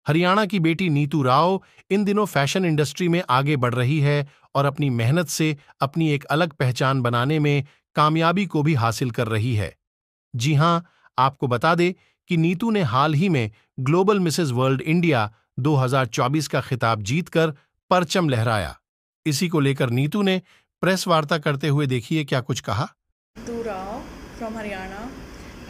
हरियाणा की बेटी नीतू राव इन दिनों फैशन इंडस्ट्री में आगे बढ़ रही है और अपनी मेहनत से अपनी एक अलग पहचान बनाने में कामयाबी को भी हासिल कर रही है। जी हां, आपको बता दें कि नीतू ने हाल ही में ग्लोबल मिसेस वर्ल्ड इंडिया 2024 का खिताब जीतकर परचम लहराया। इसी को लेकर नीतू ने प्रेस वार्ता करते हुए देखिए क्या कुछ कहा। नीतू राव फ्रॉम हरियाणा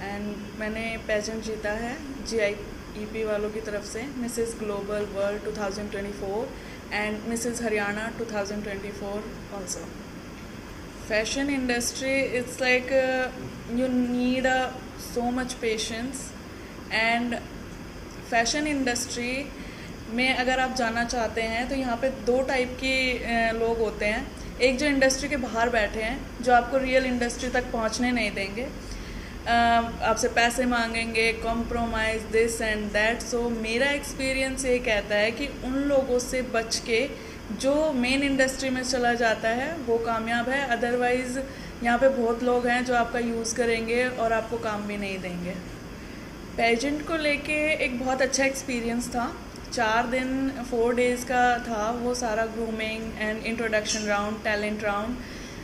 एंड मैंने पेजेंट जीता है GIEP वालों की तरफ से, Mrs global world 2024 and Mrs Haryana 2024 also. Fashion industry it's like you need so much patience and fashion industry में अगर आप जाना चाहते हैं तो यहाँ पे दो टाइप के लोग होते हैं। एक जो इंडस्ट्री के बाहर बैठे हैं, जो आपको रियल इंडस्ट्री तक पहुँचने नहीं देंगे, आपसे पैसे मांगेंगे, कॉम्प्रोमाइज़ दिस एंड दैट। सो मेरा एक्सपीरियंस ये कहता है कि उन लोगों से बच के जो मेन इंडस्ट्री में चला जाता है वो कामयाब है। अदरवाइज़ यहाँ पे बहुत लोग हैं जो आपका यूज़ करेंगे और आपको काम भी नहीं देंगे। पेजेंट को लेके एक बहुत अच्छा एक्सपीरियंस था। 4 दिन 4 डेज़ का था वो सारा, grooming and introduction round, talent round.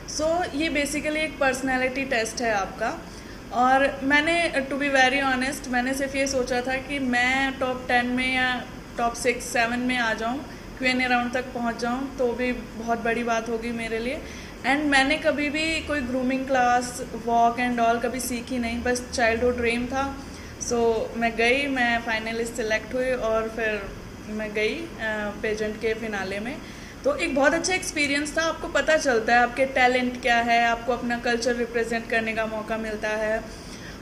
So ये बेसिकली एक पर्सनैलिटी टेस्ट है आपका। और मैंने टू बी वेरी ऑनेस्ट, मैंने सिर्फ ये सोचा था कि मैं टॉप 10 में या टॉप 6-7 में आ जाऊँ, Q&A राउंड तक पहुँच जाऊँ तो भी बहुत बड़ी बात होगी मेरे लिए। एंड मैंने कभी भी कोई grooming class, walk and all कभी सीखी नहीं, बस चाइल्डहुड ड्रीम था। सो मैं गई, मैं फाइनलिस्ट सिलेक्ट हुई और फिर मैं गई पेजेंट के फिनाले में। तो एक बहुत अच्छा एक्सपीरियंस था। आपको पता चलता है आपके टैलेंट क्या है, आपको अपना कल्चर रिप्रेजेंट करने का मौका मिलता है,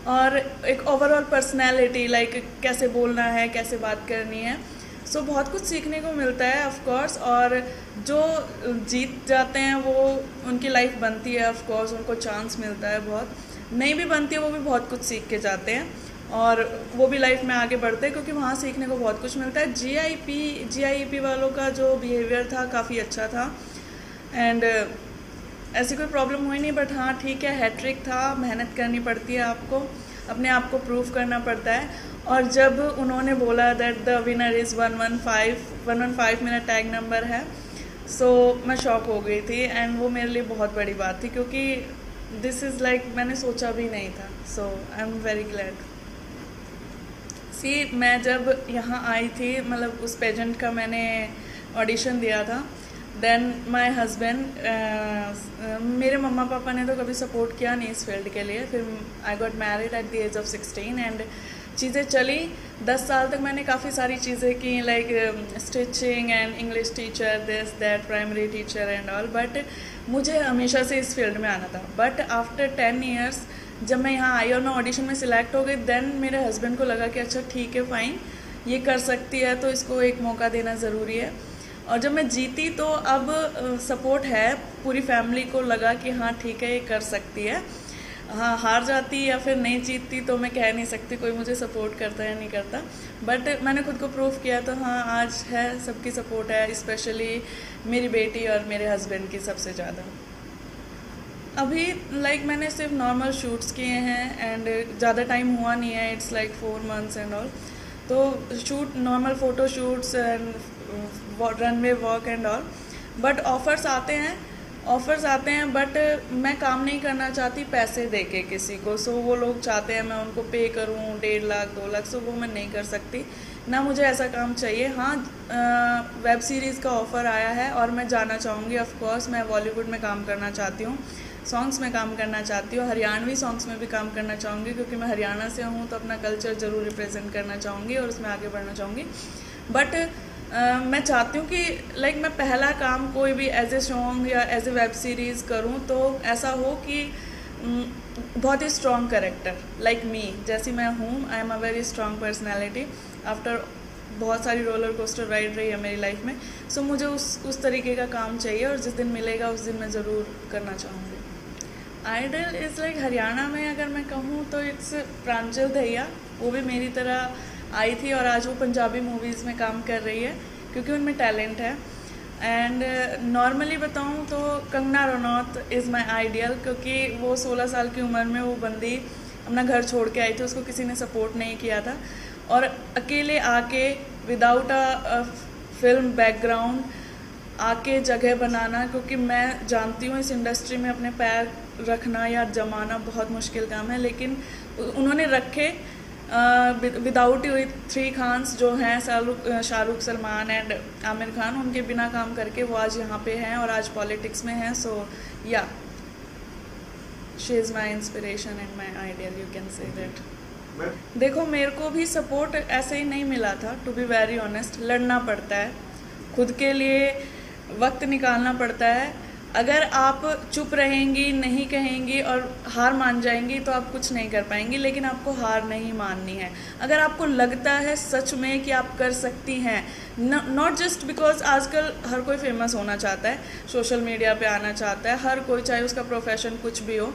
और एक ओवरऑल पर्सनैलिटी, लाइक कैसे बोलना है, कैसे बात करनी है। सो बहुत कुछ सीखने को मिलता है ऑफ कोर्स। और जो जीत जाते हैं वो उनकी लाइफ बनती है, ऑफ कोर्स उनको चांस मिलता है। बहुत नहीं भी बनती है वो भी बहुत कुछ सीख के जाते हैं और वो भी लाइफ में आगे बढ़ते हैं, क्योंकि वहाँ सीखने को बहुत कुछ मिलता है। GIEP वालों का जो बिहेवियर था काफ़ी अच्छा था एंड ऐसी कोई प्रॉब्लम हुई नहीं। बट हाँ ठीक है, हैट्रिक था, मेहनत करनी पड़ती है, आपको अपने आप को प्रूव करना पड़ता है। और जब उन्होंने बोला दैट द विनर इज़ 115 मेरा टैग नंबर है, सो मैं शॉक हो गई थी एंड वो मेरे लिए बहुत बड़ी बात थी, क्योंकि दिस इज़ लाइक मैंने सोचा भी नहीं था। सो आई एम वेरी ग्लैड। मैं जब यहाँ आई थी, मतलब उस पेजेंट का मैंने ऑडिशन दिया था, देन माय हस्बैंड, मेरे मम्मा पापा ने तो कभी सपोर्ट किया नहीं इस फील्ड के लिए। फिर I got married at the age of 16 and चीज़ें चली। 10 साल तक मैंने काफ़ी सारी चीज़ें की, like stitching and English teacher, this that, primary teacher and all. But मुझे हमेशा से इस फील्ड में आना था। बट आफ्टर 10 ईयर्स जब मैं यहाँ आई और मैं ऑडिशन में सिलेक्ट हो गई, देन मेरे हस्बैंड को लगा कि अच्छा ठीक है, फ़ाइन, ये कर सकती है तो इसको एक मौका देना ज़रूरी है। और जब मैं जीती तो अब सपोर्ट है, पूरी फैमिली को लगा कि हाँ ठीक है ये कर सकती है। हाँ, हार जाती या फिर नहीं जीतती तो मैं कह नहीं सकती कोई मुझे सपोर्ट करता है नहीं करता, बट मैंने खुद को प्रूव किया। तो हाँ, आज है, सबकी सपोर्ट है, स्पेशली मेरी बेटी और मेरे हस्बैंड की सबसे ज़्यादा। अभी लाइक मैंने सिर्फ नॉर्मल शूट्स किए हैं एंड ज़्यादा टाइम हुआ नहीं है, it's like 4 months and all. तो shoot, normal photo shoots and runway walk and all. But offers आते हैं बट मैं काम नहीं करना चाहती पैसे दे के किसी को। सो वो लोग चाहते हैं मैं उनको पे करूं 1.5 लाख 2 लाख, सो वो मैं नहीं कर सकती, ना मुझे ऐसा काम चाहिए। हाँ, वेब सीरीज़ का ऑफ़र आया है और मैं जाना चाहूँगी। ऑफ कोर्स मैं बॉलीवुड में काम करना चाहती हूँ, सॉन्ग्स में काम करना चाहती हूँ, हरियाणवी सॉन्ग्स में भी काम करना चाहूँगी, क्योंकि मैं हरियाणा से हूँ तो अपना कल्चर ज़रूर रिप्रेजेंट करना चाहूँगी और उसमें आगे बढ़ना चाहूँगी। बट मैं चाहती हूँ कि लाइक मैं पहला काम कोई भी एज ए सॉन्ग या एज ए वेब सीरीज़ करूँ तो ऐसा हो कि बहुत ही स्ट्रॉन्ग कैरेक्टर, लाइक मी, जैसी मैं हूँ। I am a very strong personality after बहुत सारी रोलर कोस्टर राइड रही है मेरी लाइफ में। सो मुझे उस तरीके का काम चाहिए और जिस दिन मिलेगा उस दिन मैं ज़रूर करना चाहूँगी। आइडल इज़ लाइक हरियाणा में अगर मैं कहूँ तो इट्स प्रांजल दहिया। वो भी मेरी तरह आई थी और आज वो पंजाबी मूवीज़ में काम कर रही है क्योंकि उनमें टैलेंट है। एंड नॉर्मली बताऊँ तो Kangana Ranaut is my ideal, क्योंकि वो 16 साल की उम्र में वो बंदी अपना घर छोड़ के आई थी, उसको किसी ने सपोर्ट नहीं किया था और अकेले आके विदाउट अ फिल्म बैकग्राउंड आके जगह बनाना, क्योंकि मैं जानती हूँ इस इंडस्ट्री में अपने पैर रखना या जमाना बहुत मुश्किल काम है, लेकिन उन्होंने रखे विदाउट थ्री खान्स जो हैं शाहरुख, सलमान एंड आमिर खान, उनके बिना काम करके वो आज यहाँ पे हैं और आज पॉलिटिक्स में हैं. सो या she is my inspiration and my ideal, you can say that. देखो मेरे को भी सपोर्ट ऐसे ही नहीं मिला था, टू बी वेरी ऑनेस्ट. लड़ना पड़ता है, खुद के लिए वक्त निकालना पड़ता है. अगर आप चुप रहेंगी, नहीं कहेंगी और हार मान जाएंगी तो आप कुछ नहीं कर पाएंगी, लेकिन आपको हार नहीं माननी है. अगर आपको लगता है सच में कि आप कर सकती हैं, नॉट जस्ट बिकॉज आजकल हर कोई फेमस होना चाहता है, सोशल मीडिया पे आना चाहता है हर कोई, चाहे उसका प्रोफेशन कुछ भी हो,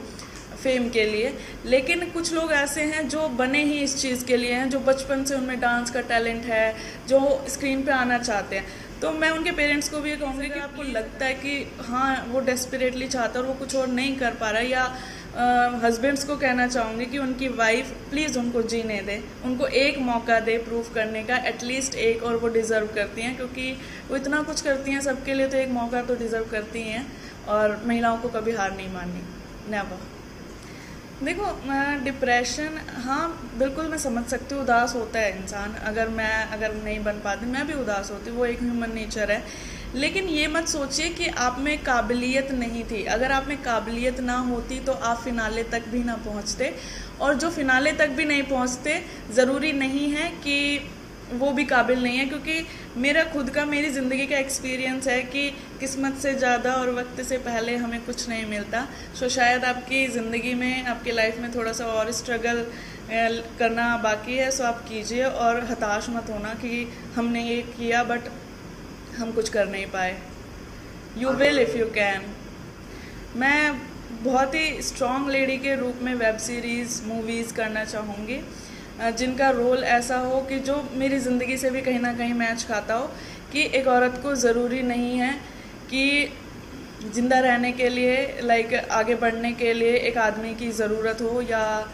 फेम के लिए. लेकिन कुछ लोग ऐसे हैं जो बने ही इस चीज़ के लिए हैं, जो बचपन से उनमें डांस का टैलेंट है, जो स्क्रीन पे आना चाहते हैं. तो मैं उनके पेरेंट्स को भी ये कहूँगी कि आपको लगता है कि हाँ वो डेस्परेटली चाहता है और वो कुछ और नहीं कर पा रहा है, या हस्बैंड्स को कहना चाहूँगी कि उनकी वाइफ प्लीज़ उनको जीने दे, उनको एक मौका दे प्रूव करने का, एटलीस्ट एक, और वो डिज़र्व करती हैं, क्योंकि वो इतना कुछ करती हैं सबके लिए, तो एक मौका तो डिज़र्व करती हैं. और महिलाओं को कभी हार नहीं माननी, नेवर. देखो डिप्रेशन, हाँ बिल्कुल मैं समझ सकती हूँ, उदास होता है इंसान. अगर नहीं बन पाती, मैं भी उदास होती हूँ, वो एक ह्यूमन नेचर है. लेकिन ये मत सोचिए कि आप में काबिलियत नहीं थी. अगर आप में काबिलियत ना होती तो आप फिनाले तक भी ना पहुँचते, और जो फिनाले तक भी नहीं पहुँचते ज़रूरी नहीं है कि वो भी काबिल नहीं है. क्योंकि मेरा खुद का, मेरी ज़िंदगी का एक्सपीरियंस है कि किस्मत से ज़्यादा और वक्त से पहले हमें कुछ नहीं मिलता. सो शायद आपकी ज़िंदगी में, आपकी लाइफ में थोड़ा सा और स्ट्रगल करना बाकी है, सो आप कीजिए और हताश मत होना कि हमने ये किया बट हम कुछ कर नहीं पाए. You will if you can. मैं बहुत ही स्ट्रॉन्ग लेडी के रूप में वेब सीरीज़, मूवीज़ करना चाहूँगी जिनका रोल ऐसा हो कि जो मेरी ज़िंदगी से भी कहीं ना कहीं मैच खाता हो, कि एक औरत को ज़रूरी नहीं है कि ज़िंदा रहने के लिए, आगे बढ़ने के लिए एक आदमी की ज़रूरत हो, या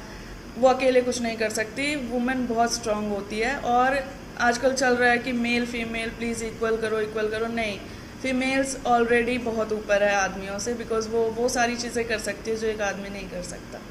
वो अकेले कुछ नहीं कर सकती. वुमेन बहुत स्ट्रांग होती है. और आजकल चल रहा है कि मेल फीमेल प्लीज़ इक्वल करो. नहीं, फीमेल्स ऑलरेडी बहुत ऊपर है आदमियों से, बिकॉज वो सारी चीज़ें कर सकती है जो एक आदमी नहीं कर सकता.